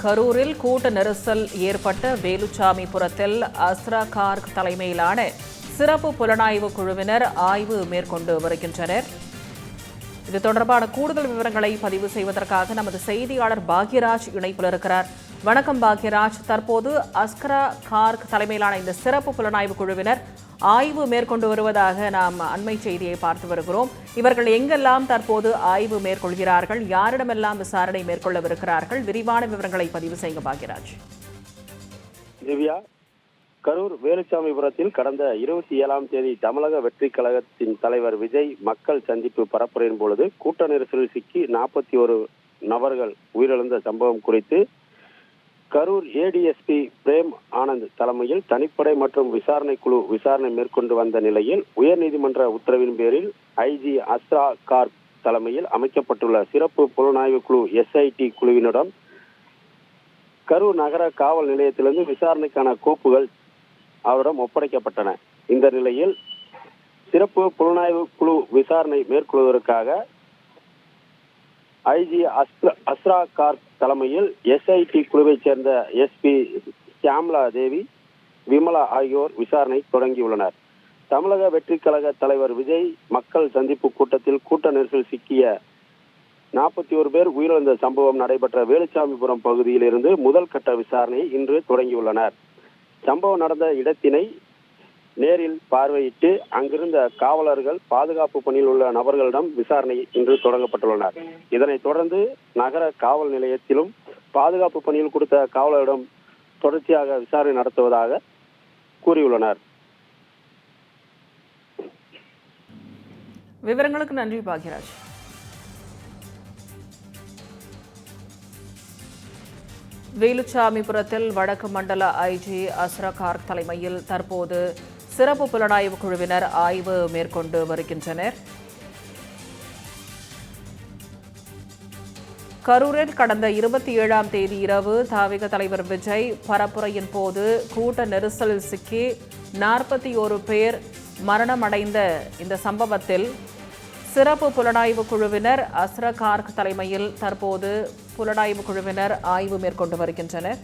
கரூரில் கூட்ட நெரிசல் ஏற்பட்ட வேலுச்சாமிபுரத்தில் அஸ்ரா கார்க் தலைமையிலான சிறப்பு புலனாய்வு குழுவினர் ஆய்வு மேற்கொண்டு வருகின்றனர். இது தொடர்பான கூடுதல் விவரங்களை பதிவு செய்வதற்காக நமது செய்தியாளர் பாக்யராஜ் இணைப்பில் இருக்கிறார். வணக்கம் பாக்யராஜ். தற்போது அஸ்ரா கார்க் தலைமையிலான இந்த சிறப்பு புலனாய்வு குழுவினர் ஆய்வு மேற்கொண்டு வருவதாக நாம் அண்மை செய்தியை பார்த்து வருகிறோம். இவர்கள் எங்கெல்லாம் தற்போது ஆய்வு மேற்கொள்கிறார்கள், யாரிடமெல்லாம் விசாரணை மேற்கொள்ளவிருக்கிறார்கள், விரிவான விவரங்களை பதிவு செய்யுங்க பாக்யராஜ். திவ்யா, கரூர் வேலுச்சாமிபுரத்தில் கடந்த 27ஆம் தேதி தமிழக வெற்றி கழகத்தின் தலைவர் விஜய் மக்கள் சந்திப்பு பரப்புரையின் பொழுது கூட்ட நெரிசலில் சிக்கி 41 நபர்கள் உயிரிழந்த சம்பவம் குறித்து கரூர் ஏடிஎஸ்பி பிரேம் ஆனந்த் தலைமையில் தனிப்படை மற்றும் விசாரணை குழு விசாரணை மேற்கொண்டு வந்த நிலையில் உயர்நீதிமன்ற உத்தரவின் பேரில் ஐஜி அஸ்ரா கார்க் தலைமையில் அமைக்கப்பட்டுள்ள சிறப்பு புலனாய்வு குழு SIT குழுவினரிடம் கரூர் நகர காவல் நிலையத்திலிருந்து விசாரணைக்கான கோப்புகள் அவரிடம் ஒப்படைக்கப்பட்டன. இந்த நிலையில் சிறப்பு புலனாய்வு குழு விசாரணை மேற்கொள்வதற்காக ஐஜி அஸ்ரா கார்க் தலைமையில் SIT குழுவைச் சேர்ந்த SP ஷியாம்லா தேவி, விமலா ஆகியோர் விசாரணை தொடங்கியுள்ளனர். தமிழக வெற்றி கழக தலைவர் விஜய் மக்கள் சந்திப்பு கூட்டத்தில் கூட்ட நெரிசல் சிக்கிய 41 பேர் உயிரிழந்த சம்பவம் நடைபெற்ற வேலுச்சாமிபுரம் பகுதியில் இருந்து முதல் கட்ட விசாரணையை இன்று தொடங்கியுள்ளனர். சம்பவம் நடந்த இடத்தினை நேரில் பார்வையிட்டு அங்கிருந்த காவலர்கள், பாதுகாப்பு பணியில் உள்ள நபர்களிடம் விசாரணை இன்று தொடங்கப்பட்டுள்ளனர். இதனைத் தொடர்ந்து நகர காவல் நிலையத்திலும் பாதுகாப்பு பணியில் கொடுத்த காவலரிடம் தொடர்ச்சியாக விசாரணை நடத்துவதாக கூறியுள்ளனர். விவரங்களுக்கு நன்றி பாக்யராஜ். வேலுச்சாமிபுரத்தில் வடக்கு மண்டல ஐஜி அஸ்ரா கார்க் தலைமையில் தற்போது சிறப்பு புலனாய்வு குழுவினர் ஆய்வு மேற்கொண்டு வருகின்றனர். கரூரில் கடந்த 27ஆம் தேதி இரவு தாவிக தலைவர் விஜய் பரப்புரையின் போது கூட்ட நெரிசலில் சிக்கி 41 பேர் மரணமடைந்த இந்த சம்பவத்தில் சிறப்பு புலனாய்வு குழுவினர் அஸ்ரா கார்க் தலைமையில் தற்போது புலனாய்வு குழுவினர் ஆய்வு மேற்கொண்டு வருகின்றனர்.